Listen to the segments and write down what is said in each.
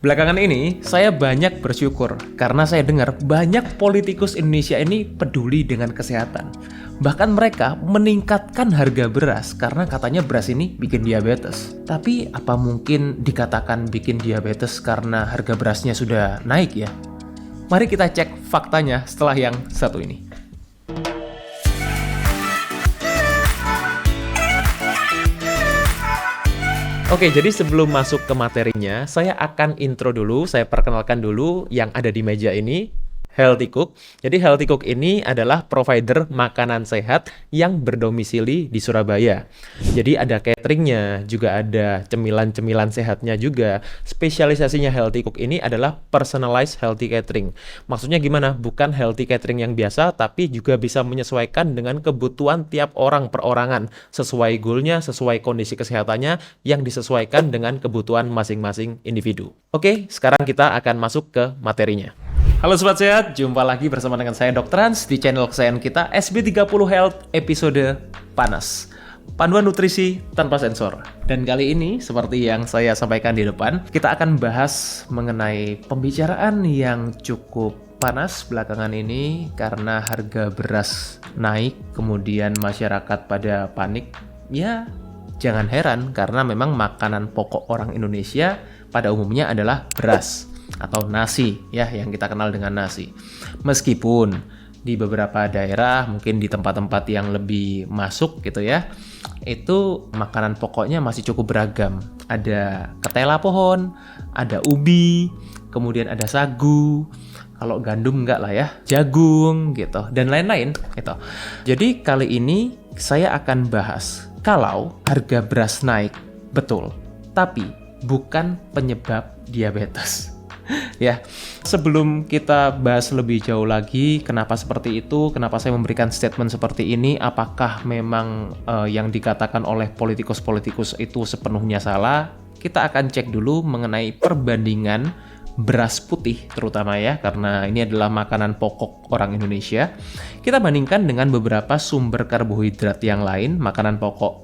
Belakangan ini, saya banyak bersyukur karena saya dengar banyak politikus Indonesia ini peduli dengan kesehatan. Bahkan mereka meningkatkan harga beras karena katanya beras ini bikin diabetes. Tapi apa mungkin dikatakan bikin diabetes karena harga berasnya sudah naik ya? Mari kita cek faktanya setelah yang satu ini. Oke, jadi sebelum masuk ke materinya, saya akan intro dulu, saya perkenalkan dulu yang ada di meja ini, Healthy Cook. Jadi Healthy Cook ini adalah provider makanan sehat yang berdomisili di Surabaya. Jadi ada cateringnya, juga ada cemilan-cemilan sehatnya juga. Spesialisasinya Healthy Cook ini adalah personalized healthy catering. Maksudnya gimana? Bukan healthy catering yang biasa, tapi juga bisa menyesuaikan dengan kebutuhan tiap orang perorangan. Sesuai goalnya, sesuai kondisi kesehatannya, yang disesuaikan dengan kebutuhan masing-masing individu. Oke, sekarang kita akan masuk ke materinya. Halo Sobat Sehat, jumpa lagi bersama dengan saya Dr. Hans di channel kesayangan kita SB30 Health episode Panas. Panduan nutrisi tanpa sensor. Dan kali ini, seperti yang saya sampaikan di depan, kita akan bahas mengenai pembicaraan yang cukup panas belakangan ini karena harga beras naik, kemudian masyarakat pada panik. Ya, jangan heran karena memang makanan pokok orang Indonesia pada umumnya adalah beras atau nasi ya, yang kita kenal dengan nasi. Meskipun di beberapa daerah, mungkin di tempat-tempat yang lebih masuk gitu ya, itu makanan pokoknya masih cukup beragam. Ada ketela pohon, ada ubi, kemudian ada sagu. Kalau gandum enggak lah ya, jagung gitu, dan lain-lain gitu. Jadi kali ini saya akan bahas kalau harga beras naik, betul, tapi bukan penyebab diabetes. Ya, sebelum kita bahas lebih jauh lagi kenapa seperti itu, kenapa saya memberikan statement seperti ini, apakah memang yang dikatakan oleh politikus-politikus itu sepenuhnya salah, kita akan cek dulu mengenai perbandingan beras putih terutama ya, karena ini adalah makanan pokok orang Indonesia. Kita bandingkan dengan beberapa sumber karbohidrat yang lain, makanan pokok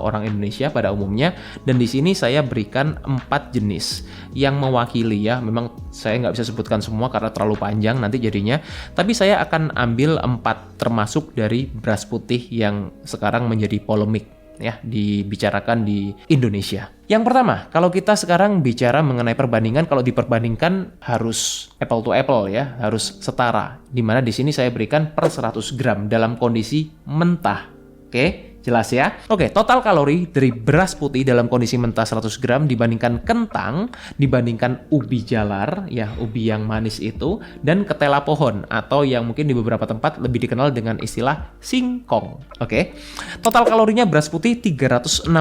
orang Indonesia pada umumnya, dan di sini saya berikan 4 jenis yang mewakili ya. Memang saya nggak bisa sebutkan semua karena terlalu panjang nanti jadinya, tapi saya akan ambil 4 termasuk dari beras putih yang sekarang menjadi polemik ya, dibicarakan di Indonesia. Yang pertama, kalau kita sekarang bicara mengenai perbandingan, kalau diperbandingkan harus apple to apple ya, harus setara. Dimana di sini saya berikan per 100 gram dalam kondisi mentah. Oke, jelas ya? Oke, total kalori dari beras putih dalam kondisi mentah 100 gram dibandingkan kentang, dibandingkan ubi jalar, ya ubi yang manis itu, dan ketela pohon, atau yang mungkin di beberapa tempat lebih dikenal dengan istilah singkong. Oke, total kalorinya beras putih 365,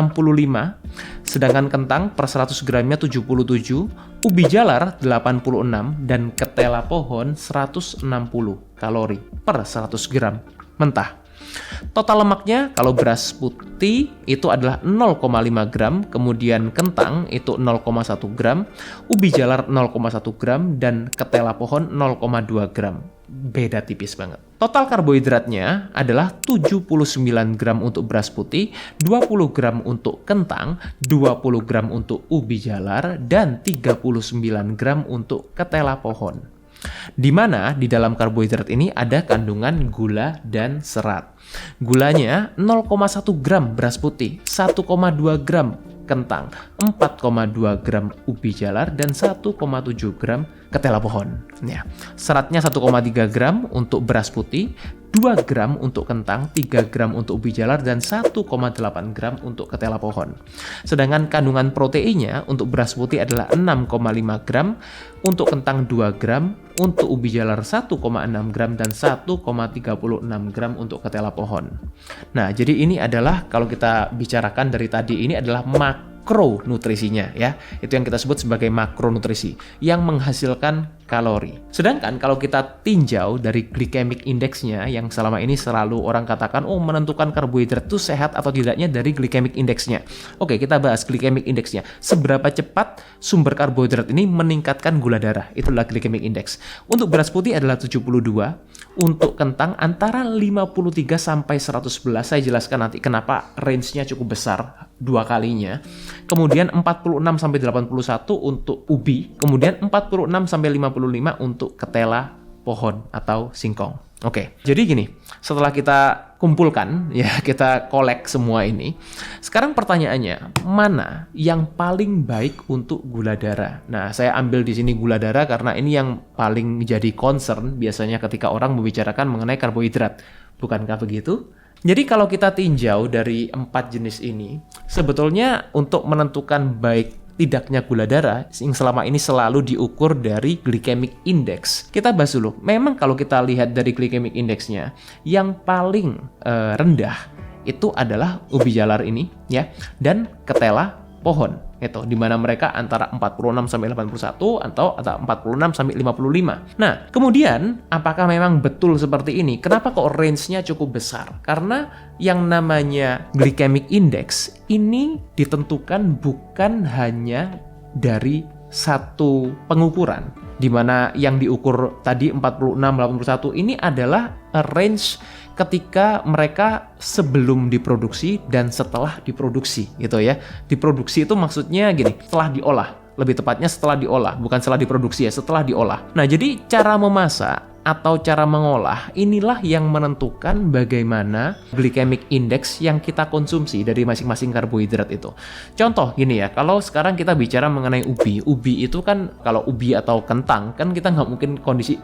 sedangkan kentang per 100 gramnya 77, ubi jalar 86, dan ketela pohon 160 kalori per 100 gram mentah. Total lemaknya kalau beras putih itu adalah 0,5 gram, kemudian kentang itu 0,1 gram, ubi jalar 0,1 gram, dan ketela pohon 0,2 gram. Beda tipis banget. Total karbohidratnya adalah 79 gram untuk beras putih, 20 gram untuk kentang, 20 gram untuk ubi jalar, dan 39 gram untuk ketela pohon. Di mana di dalam karbohidrat ini ada kandungan gula dan serat. Gulanya 0,1 gram beras putih, 1,2 gram kentang, 4,2 gram ubi jalar, dan 1,7 gram ketela pohon. Ya. Seratnya 1,3 gram untuk beras putih, 2 gram untuk kentang, 3 gram untuk ubi jalar, dan 1,8 gram untuk ketela pohon. Sedangkan kandungan proteinnya untuk beras putih adalah 6,5 gram, untuk kentang 2 gram, untuk ubi jalar 1,6 gram, dan 1,36 gram untuk ketela pohon. Nah, jadi ini adalah kalau kita bicarakan dari tadi, ini adalah makronutrisinya ya. Itu yang kita sebut sebagai makronutrisi yang menghasilkan kalori. Sedangkan kalau kita tinjau dari glycemic indexnya yang selama ini selalu orang katakan, oh menentukan karbohidrat itu sehat atau tidaknya dari glycemic indexnya. Oke, kita bahas glycemic indexnya. Seberapa cepat sumber karbohidrat ini meningkatkan gula darah. Itulah glycemic index. Untuk beras putih adalah 72, untuk kentang antara 53 sampai 111. Saya jelaskan nanti kenapa range-nya cukup besar dua kalinya. Kemudian 46 sampai 81 untuk ubi, kemudian 46 sampai 55 untuk ketela pohon atau singkong. Oke, jadi gini, setelah kita kumpulkan, ya kita kolek semua ini, sekarang pertanyaannya, mana yang paling baik untuk gula darah? Nah, saya ambil di sini gula darah karena ini yang paling jadi concern biasanya ketika orang membicarakan mengenai karbohidrat. Bukankah begitu? Jadi kalau kita tinjau dari 4 jenis ini, sebetulnya untuk menentukan baik tidaknya gula darah yang selama ini selalu diukur dari glycemic index. Kita bahas dulu. Memang kalau kita lihat dari glycemic indexnya, yang paling rendah itu adalah ubi jalar ini, ya, dan ketela pohon. Itu di mana mereka antara 46 sampai 81 atau 46 sampai 55. Nah, kemudian apakah memang betul seperti ini? Kenapa kok range-nya cukup besar? Karena yang namanya glycemic index ini ditentukan bukan hanya dari satu pengukuran, di mana yang diukur tadi 46 81 ini adalah range ketika mereka sebelum diproduksi dan setelah diproduksi gitu ya. Diproduksi itu maksudnya gini, setelah diolah. Lebih tepatnya setelah diolah, bukan setelah diproduksi ya, setelah diolah. Nah, jadi cara memasak atau cara mengolah inilah yang menentukan bagaimana glycemic index yang kita konsumsi dari masing-masing karbohidrat itu. Contoh gini ya, kalau sekarang kita bicara mengenai ubi itu kan kalau ubi atau kentang kan kita nggak mungkin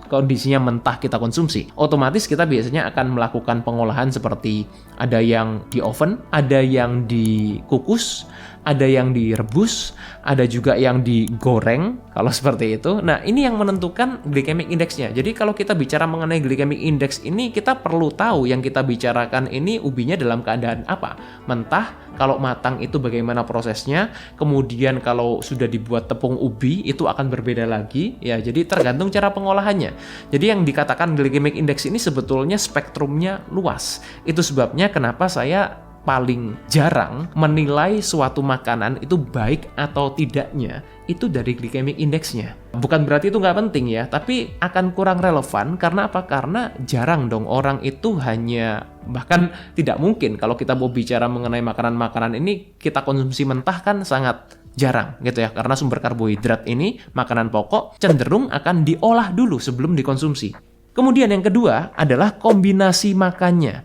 kondisinya mentah kita konsumsi. Otomatis kita biasanya akan melakukan pengolahan seperti ada yang di oven, ada yang dikukus, ada yang direbus, ada juga yang digoreng, kalau seperti itu. Nah, ini yang menentukan glycemic indexnya. Jadi kalau kita bicara mengenai glycemic index ini, kita perlu tahu yang kita bicarakan ini ubinya dalam keadaan apa. Mentah, kalau matang itu bagaimana prosesnya, kemudian kalau sudah dibuat tepung ubi, itu akan berbeda lagi. Ya, jadi tergantung cara pengolahannya. Jadi yang dikatakan glycemic index ini sebetulnya spektrumnya luas. Itu sebabnya kenapa saya paling jarang menilai suatu makanan itu baik atau tidaknya itu dari glycemic indexnya. Bukan berarti itu nggak penting ya, tapi akan kurang relevan karena apa? Karena jarang dong orang itu hanya, bahkan tidak mungkin kalau kita mau bicara mengenai makanan-makanan ini kita konsumsi mentah kan sangat jarang gitu ya, karena sumber karbohidrat ini makanan pokok cenderung akan diolah dulu sebelum dikonsumsi. Kemudian yang kedua adalah kombinasi makannya.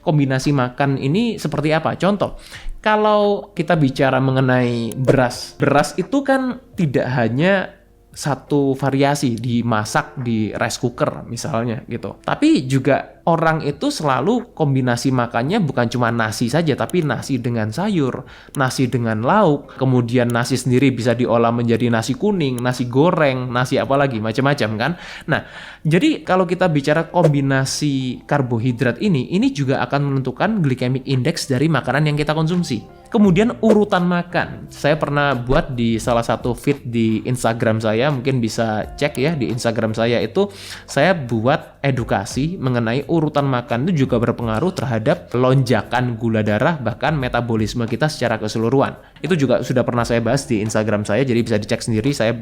Kombinasi makan ini seperti apa? Contoh, kalau kita bicara mengenai beras itu kan tidak hanya satu variasi dimasak di rice cooker misalnya gitu. Tapi juga orang itu selalu kombinasi makannya bukan cuma nasi saja, tapi nasi dengan sayur, nasi dengan lauk, kemudian nasi sendiri bisa diolah menjadi nasi kuning, nasi goreng, nasi apa lagi, macam-macam kan. Nah, jadi kalau kita bicara kombinasi karbohidrat ini juga akan menentukan glycemic index dari makanan yang kita konsumsi. Kemudian urutan makan. Saya pernah buat di salah satu feed di Instagram saya, mungkin bisa cek ya di Instagram saya itu, saya buat edukasi mengenai urutan makan itu juga berpengaruh terhadap lonjakan gula darah, bahkan metabolisme kita secara keseluruhan. Itu juga sudah pernah saya bahas di Instagram saya, jadi bisa dicek sendiri, saya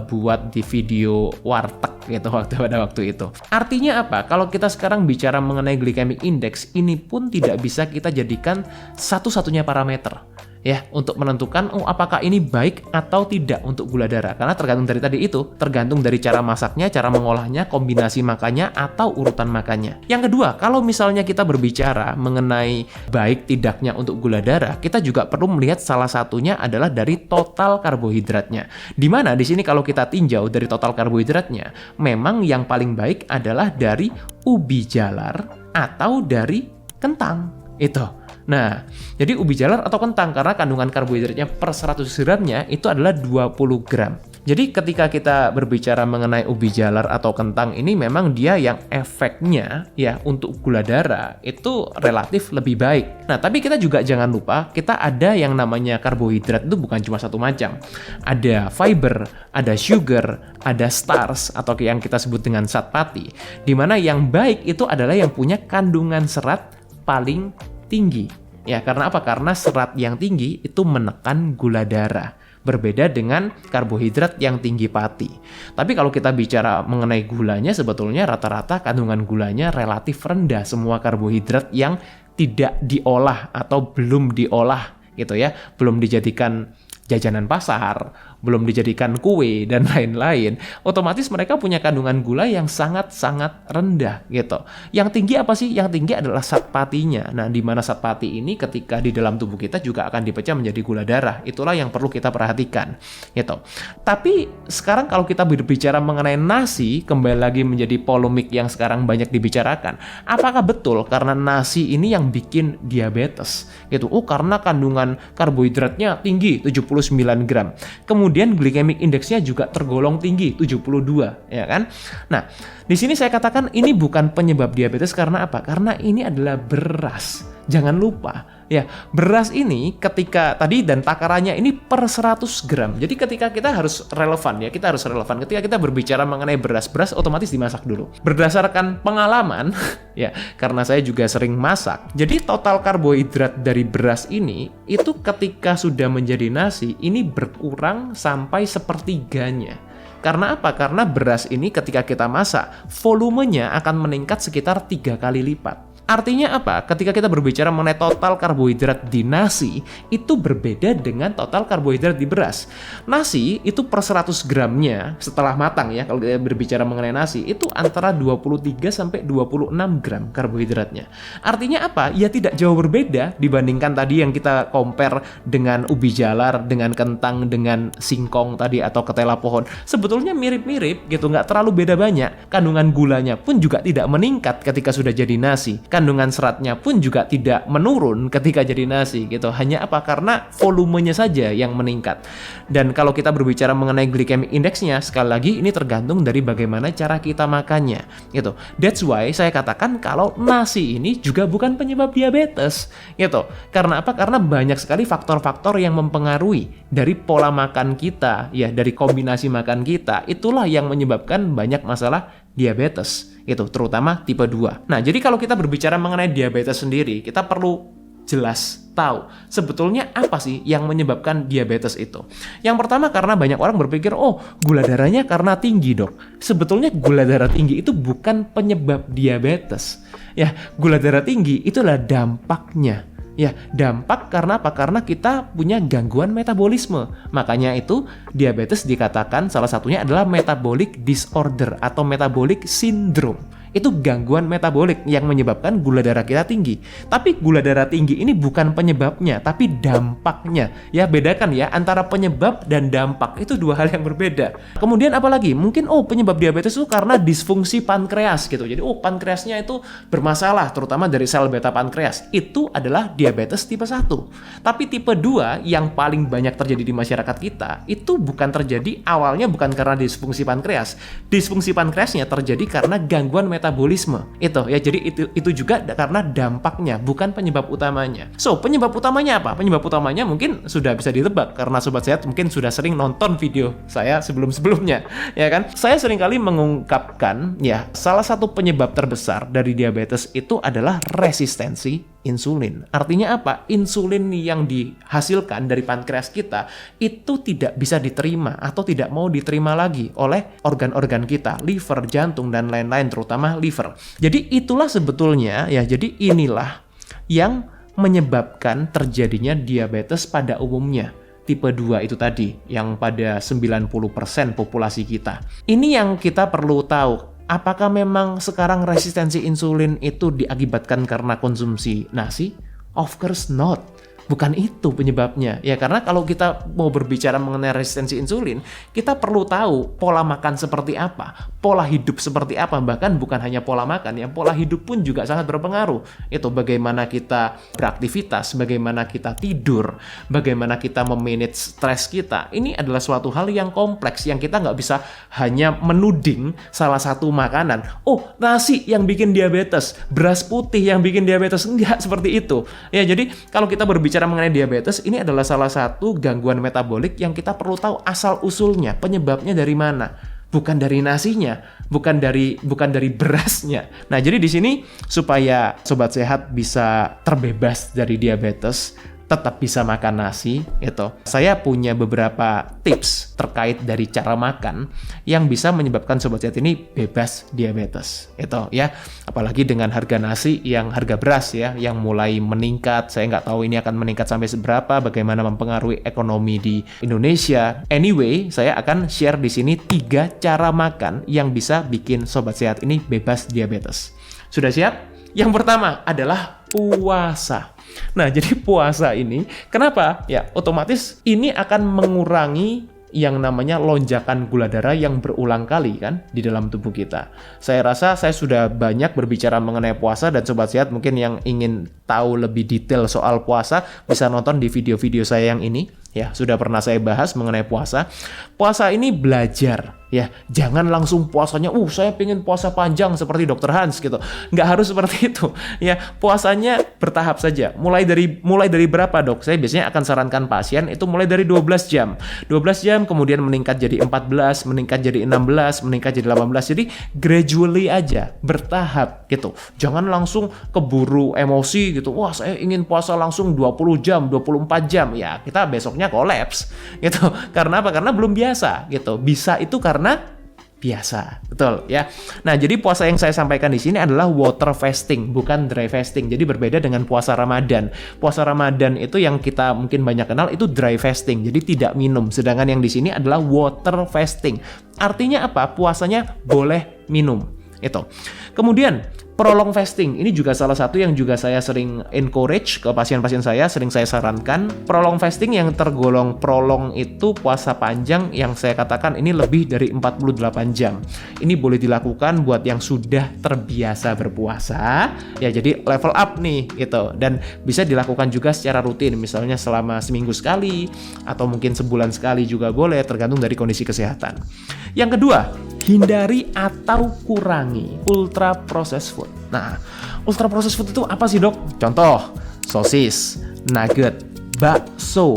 buat di video warteg gitu pada waktu itu. Artinya apa? Kalau kita sekarang bicara mengenai glycemic index, ini pun tidak bisa kita jadikan satu-satunya parameter ya untuk menentukan apakah ini baik atau tidak untuk gula darah, karena tergantung dari tadi itu, tergantung dari cara masaknya, cara mengolahnya, kombinasi makannya atau urutan makannya. Yang kedua, kalau misalnya kita berbicara mengenai baik tidaknya untuk gula darah, kita juga perlu melihat salah satunya adalah dari total karbohidratnya. Dimana di sini kalau kita tinjau dari total karbohidratnya, memang yang paling baik adalah dari ubi jalar atau dari kentang itu. Nah, jadi ubi jalar atau kentang karena kandungan karbohidratnya per 100 gramnya itu adalah 20 gram. Jadi ketika kita berbicara mengenai ubi jalar atau kentang ini memang dia yang efeknya ya untuk gula darah itu relatif lebih baik. Nah, tapi kita juga jangan lupa kita ada yang namanya karbohidrat itu bukan cuma satu macam. Ada fiber, ada sugar, ada starch atau yang kita sebut dengan zat pati. Di mana yang baik itu adalah yang punya kandungan serat paling tinggi. Ya, karena apa? Karena serat yang tinggi itu menekan gula darah. Berbeda dengan karbohidrat yang tinggi pati. Tapi kalau kita bicara mengenai gulanya, sebetulnya rata-rata kandungan gulanya relatif rendah semua karbohidrat yang tidak diolah atau belum diolah gitu ya, belum dijadikan jajanan pasar, belum dijadikan kue dan lain-lain, otomatis mereka punya kandungan gula yang sangat-sangat rendah gitu. Yang tinggi apa sih? Yang tinggi adalah zat patinya. Nah, di mana zat pati ini ketika di dalam tubuh kita juga akan dipecah menjadi gula darah. Itulah yang perlu kita perhatikan gitu. Tapi sekarang kalau kita berbicara mengenai nasi, kembali lagi menjadi polemik yang sekarang banyak dibicarakan. Apakah betul karena nasi ini yang bikin diabetes gitu? Oh, karena kandungan karbohidratnya tinggi 79 gram. Kemudian glycemic indexnya juga tergolong tinggi 72, ya kan? Nah, di sini saya katakan ini bukan penyebab diabetes karena apa? Karena ini adalah beras. Jangan lupa, ya, beras ini ketika tadi dan takarannya ini per 100 gram. Jadi ketika kita harus relevan ya, kita harus relevan. Ketika kita berbicara mengenai beras otomatis dimasak dulu. Berdasarkan pengalaman, ya, karena saya juga sering masak. Jadi total karbohidrat dari beras ini itu ketika sudah menjadi nasi, ini berkurang sampai sepertiganya. Karena apa? Karena beras ini ketika kita masak, volumenya akan meningkat sekitar 3 kali lipat. Artinya apa? Ketika kita berbicara mengenai total karbohidrat di nasi, itu berbeda dengan total karbohidrat di beras. Nasi itu per 100 gramnya setelah matang ya, kalau kita berbicara mengenai nasi, itu antara 23 sampai 26 gram karbohidratnya. Artinya apa? Ya tidak jauh berbeda dibandingkan tadi yang kita compare dengan ubi jalar, dengan kentang, dengan singkong tadi atau ketela pohon. Sebetulnya mirip-mirip gitu, nggak terlalu beda banyak. Kandungan gulanya pun juga tidak meningkat ketika sudah jadi nasi. Kandungan seratnya pun juga tidak menurun ketika jadi nasi gitu. Hanya apa? Karena volumenya saja yang meningkat. Dan kalau kita berbicara mengenai glycemic indexnya, sekali lagi ini tergantung dari bagaimana cara kita makannya gitu. That's why saya katakan kalau nasi ini juga bukan penyebab diabetes gitu. Karena apa? Karena banyak sekali faktor-faktor yang mempengaruhi dari pola makan kita ya, dari kombinasi makan kita. Itulah yang menyebabkan banyak masalah diabetes itu, terutama tipe 2. Nah, jadi kalau kita berbicara mengenai diabetes sendiri, kita perlu jelas tahu sebetulnya apa sih yang menyebabkan diabetes itu. Yang pertama, karena banyak orang berpikir, oh gula darahnya karena tinggi dok. Sebetulnya gula darah tinggi itu bukan penyebab diabetes. Ya, gula darah tinggi itulah dampaknya. Ya, dampak karena apa? Karena kita punya gangguan metabolisme. Makanya itu diabetes dikatakan salah satunya adalah metabolic disorder atau metabolic syndrome. Itu gangguan metabolik yang menyebabkan gula darah kita tinggi. Tapi gula darah tinggi ini bukan penyebabnya, tapi dampaknya. Ya, bedakan ya antara penyebab dan dampak. Itu dua hal yang berbeda. Kemudian apalagi? Mungkin penyebab diabetes itu karena disfungsi pankreas gitu. Jadi pankreasnya itu bermasalah, terutama dari sel beta pankreas. Itu adalah diabetes tipe 1. Tapi tipe 2 yang paling banyak terjadi di masyarakat kita, itu bukan terjadi awalnya bukan karena disfungsi pankreas. Disfungsi pankreasnya terjadi karena gangguan metabolisme. Itu ya, jadi itu juga karena dampaknya, bukan penyebab utamanya. So, penyebab utamanya apa? Penyebab utamanya mungkin sudah bisa ditebak karena Sobat Sehat mungkin sudah sering nonton video saya sebelum-sebelumnya, ya kan? Saya seringkali mengungkapkan ya, salah satu penyebab terbesar dari diabetes itu adalah resistensi insulin. Artinya apa? Insulin yang dihasilkan dari pankreas kita itu tidak bisa diterima atau tidak mau diterima lagi oleh organ-organ kita, liver, jantung, dan lain-lain, terutama liver. Jadi itulah sebetulnya ya, jadi inilah yang menyebabkan terjadinya diabetes pada umumnya. Tipe 2 itu tadi, yang pada 90% populasi kita. Ini yang kita perlu tahu. Apakah memang sekarang resistensi insulin itu diakibatkan karena konsumsi nasi? Of course not. Bukan itu penyebabnya. Ya karena kalau kita mau berbicara mengenai resistensi insulin, kita perlu tahu pola makan seperti apa, pola hidup seperti apa, bahkan bukan hanya pola makan, ya pola hidup pun juga sangat berpengaruh. Itu bagaimana kita beraktivitas, bagaimana kita tidur, bagaimana kita memanage stres kita. Ini adalah suatu hal yang kompleks yang kita nggak bisa hanya menuding salah satu makanan. Oh, nasi yang bikin diabetes, beras putih yang bikin diabetes. Enggak seperti itu. Ya, jadi kalau kita berbicara mengenai diabetes, ini adalah salah satu gangguan metabolik yang kita perlu tahu asal-usulnya, penyebabnya dari mana. Bukan dari nasinya, bukan dari berasnya. Nah, jadi di sini supaya sobat sehat bisa terbebas dari diabetes, tetap bisa makan nasi, gitu. Saya punya beberapa tips terkait dari cara makan yang bisa menyebabkan sobat sehat ini bebas diabetes, itu ya. Apalagi dengan harga nasi harga beras ya, yang mulai meningkat. Saya nggak tahu ini akan meningkat sampai seberapa, bagaimana mempengaruhi ekonomi di Indonesia. Anyway, saya akan share di sini 3 cara makan yang bisa bikin sobat sehat ini bebas diabetes. Sudah siap? Yang pertama adalah puasa. Nah, jadi puasa ini, kenapa? Ya, otomatis ini akan mengurangi yang namanya lonjakan gula darah yang berulang kali kan di dalam tubuh kita. Saya rasa saya sudah banyak berbicara mengenai puasa, dan sobat sehat mungkin yang ingin tahu lebih detail soal puasa bisa nonton di video-video saya yang ini. Ya, sudah pernah saya bahas mengenai puasa. Puasa ini belajar, ya. Jangan langsung puasanya, saya pengen puasa panjang seperti Dr. Hans gitu. Nggak harus seperti itu. Ya, puasanya bertahap saja. Mulai dari berapa, Dok? Saya biasanya akan sarankan pasien itu mulai dari 12 jam. 12 jam kemudian meningkat jadi 14, meningkat jadi 16, meningkat jadi 18. Jadi gradually aja, bertahap gitu. Jangan langsung keburu emosi gitu. Wah, saya ingin puasa langsung 20 jam, 24 jam. Ya, kita besoknya kolaps gitu. Karena apa? Karena belum biasa gitu. Bisa itu karena biasa, betul ya. Nah, jadi puasa yang saya sampaikan di sini adalah water fasting, bukan dry fasting. Jadi berbeda dengan puasa Ramadan. Puasa Ramadan itu yang kita mungkin banyak kenal itu dry fasting, jadi tidak minum. Sedangkan yang di sini adalah water fasting. Artinya apa? Puasanya boleh minum. Itu. Kemudian prolong fasting, ini juga salah satu yang juga saya sering encourage ke pasien-pasien saya, sering saya sarankan. Prolong fasting yang tergolong prolong itu puasa panjang yang saya katakan ini lebih dari 48 jam. Ini boleh dilakukan buat yang sudah terbiasa berpuasa, ya jadi level up nih gitu. Dan bisa dilakukan juga secara rutin, misalnya selama seminggu sekali atau mungkin sebulan sekali juga boleh, tergantung dari kondisi kesehatan. Yang kedua, hindari atau kurangi ultra processed food. Nah, ultra processed food itu apa sih, Dok? Contoh, sosis, nugget, bakso,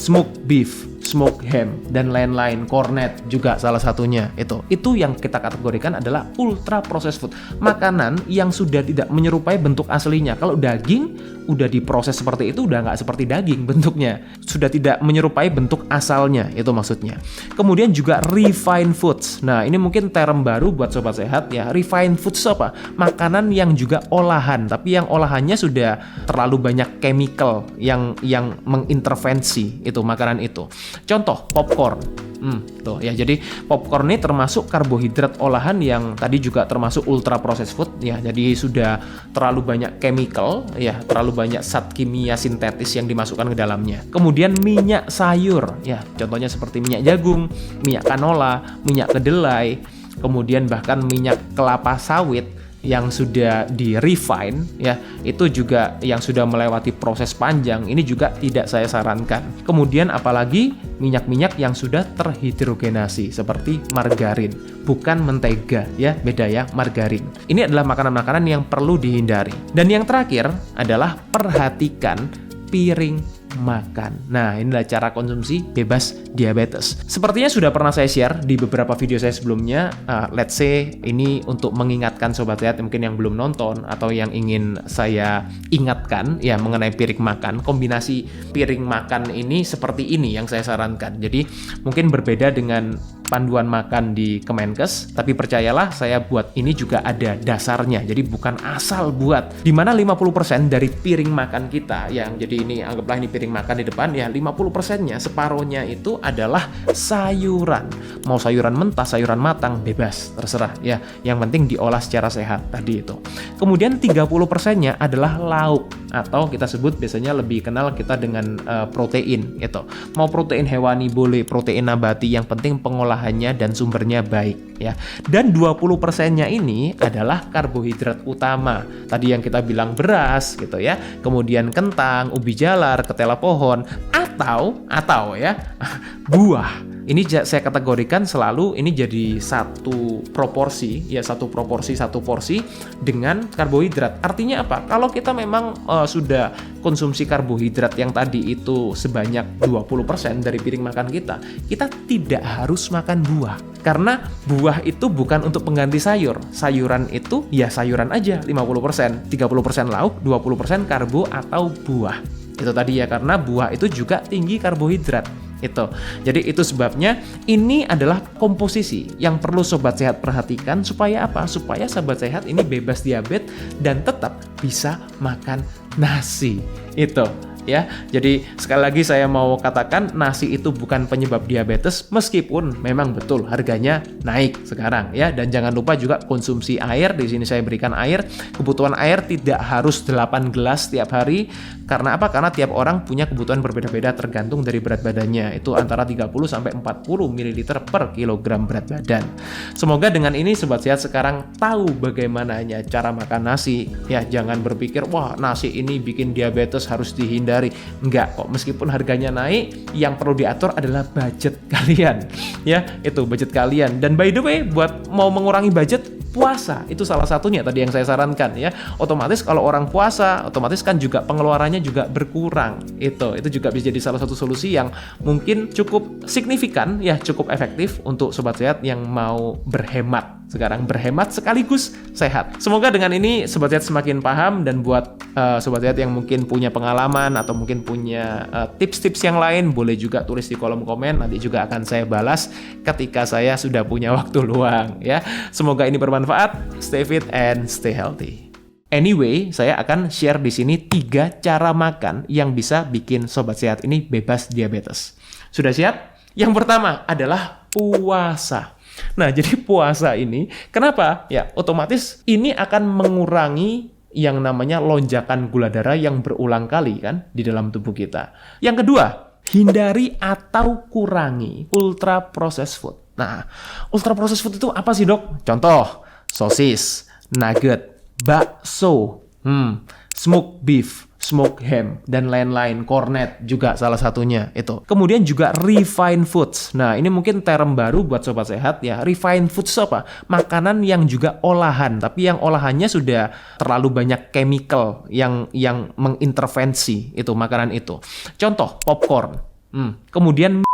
smoked beef, smoked ham, dan lain-lain, cornet juga salah satunya. Itu yang kita kategorikan adalah ultra processed food. Makanan yang sudah tidak menyerupai bentuk aslinya. Kalau daging udah diproses seperti itu, udah nggak seperti daging bentuknya, sudah tidak menyerupai bentuk asalnya, itu maksudnya. Kemudian juga refined foods. Nah, ini mungkin term baru buat sobat sehat ya. Refined foods apa? Makanan yang juga olahan, tapi yang olahannya sudah terlalu banyak chemical yang mengintervensi itu makanan itu. Contoh, popcorn. Tuh ya, jadi popcorn ini termasuk karbohidrat olahan yang tadi juga termasuk ultra processed food ya. Jadi sudah terlalu banyak chemical ya, terlalu banyak zat kimia sintetis yang dimasukkan ke dalamnya. Kemudian minyak sayur ya, contohnya seperti minyak jagung, minyak canola, minyak kedelai, kemudian bahkan minyak kelapa sawit yang sudah di-refine ya, itu juga yang sudah melewati proses panjang, ini juga tidak saya sarankan. Kemudian apalagi minyak-minyak yang sudah terhidrogenasi seperti margarin, bukan mentega ya, beda ya, margarin. Ini adalah makanan-makanan yang perlu dihindari. Dan yang terakhir adalah perhatikan piring makan. Nah, inilah cara konsumsi bebas diabetes. Sepertinya sudah pernah saya share di beberapa video saya sebelumnya. Let's say ini untuk mengingatkan sobat sehat mungkin yang belum nonton atau yang ingin saya ingatkan ya mengenai piring makan. Kombinasi piring makan ini seperti ini yang saya sarankan. Jadi mungkin berbeda dengan panduan makan di Kemenkes, tapi percayalah saya buat ini juga ada dasarnya. Jadi bukan asal buat. Dimana 50% dari piring makan kita yang jadi ini anggaplah ini piring makan di depan ya, 50%-nya, separohnya itu itu adalah sayuran. Mau sayuran mentah, sayuran matang, bebas, terserah ya. Yang penting diolah secara sehat tadi itu. Kemudian 30%-nya adalah lauk, atau kita sebut biasanya lebih kenal kita dengan protein gitu. Mau protein hewani boleh, protein nabati, yang penting pengolahannya dan sumbernya baik ya. Dan 20%-nya ini adalah karbohidrat utama. Tadi yang kita bilang beras gitu ya. Kemudian kentang, ubi jalar, ketela pohon, atau ya buah. Ini saya kategorikan selalu ini jadi satu proporsi satu porsi dengan karbohidrat. Artinya apa? Kalau kita memang sudah konsumsi karbohidrat yang tadi itu sebanyak 20% dari piring makan kita tidak harus makan buah. Karena buah itu bukan untuk pengganti sayur. Sayuran itu ya sayuran aja 50%, 30% lauk, 20% karbo atau buah. Itu tadi ya, karena buah itu juga tinggi karbohidrat. Itu. Jadi itu sebabnya ini adalah komposisi yang perlu sobat sehat perhatikan supaya apa? Supaya sobat sehat ini bebas diabetes dan tetap bisa makan nasi. Itu ya. Jadi sekali lagi saya mau katakan nasi itu bukan penyebab diabetes, meskipun memang betul harganya naik sekarang ya. Dan jangan lupa juga konsumsi air. Di sini saya berikan air. Kebutuhan air tidak harus 8 gelas tiap hari. Karena apa? Karena tiap orang punya kebutuhan berbeda-beda tergantung dari berat badannya. Itu antara 30 sampai 40 ml per kilogram berat badan. Semoga dengan ini sobat sehat sekarang tahu bagaimananya cara makan nasi. Ya, jangan berpikir wah nasi ini bikin diabetes harus dihindari. Enggak kok, meskipun harganya naik, yang perlu diatur adalah budget kalian. Ya, itu budget kalian. Dan by the way, buat mau mengurangi budget, puasa itu salah satunya tadi yang saya sarankan ya. Otomatis kalau orang puasa, otomatis kan juga pengeluarannya juga berkurang. Itu juga bisa jadi salah satu solusi yang mungkin cukup signifikan ya, cukup efektif untuk sobat sehat yang mau berhemat. Sekarang berhemat sekaligus sehat. Semoga dengan ini sobat sehat semakin paham, dan buat sobat sehat yang mungkin punya pengalaman atau mungkin punya tips-tips yang lain, boleh juga tulis di kolom komen, nanti juga akan saya balas ketika saya sudah punya waktu luang ya. Semoga ini bermanfaat. Stay fit and stay healthy. Anyway, saya akan share di sini 3 cara makan yang bisa bikin sobat sehat ini bebas diabetes. Sudah siap? Yang pertama adalah puasa. Nah, jadi puasa ini kenapa? Ya, otomatis ini akan mengurangi yang namanya lonjakan gula darah yang berulang kali kan di dalam tubuh kita. Yang kedua, hindari atau kurangi ultra processed food. Nah, ultra processed food itu apa sih, Dok? Contoh, sosis, nugget, bakso, smoked beef, smoked ham, dan lain-lain. Cornet juga salah satunya itu. Kemudian juga refined foods. Nah, ini mungkin term baru buat sobat sehat ya. Refined foods apa? Makanan yang juga olahan, tapi yang olahannya sudah terlalu banyak chemical yang mengintervensi itu makanan itu. Contoh, popcorn. Kemudian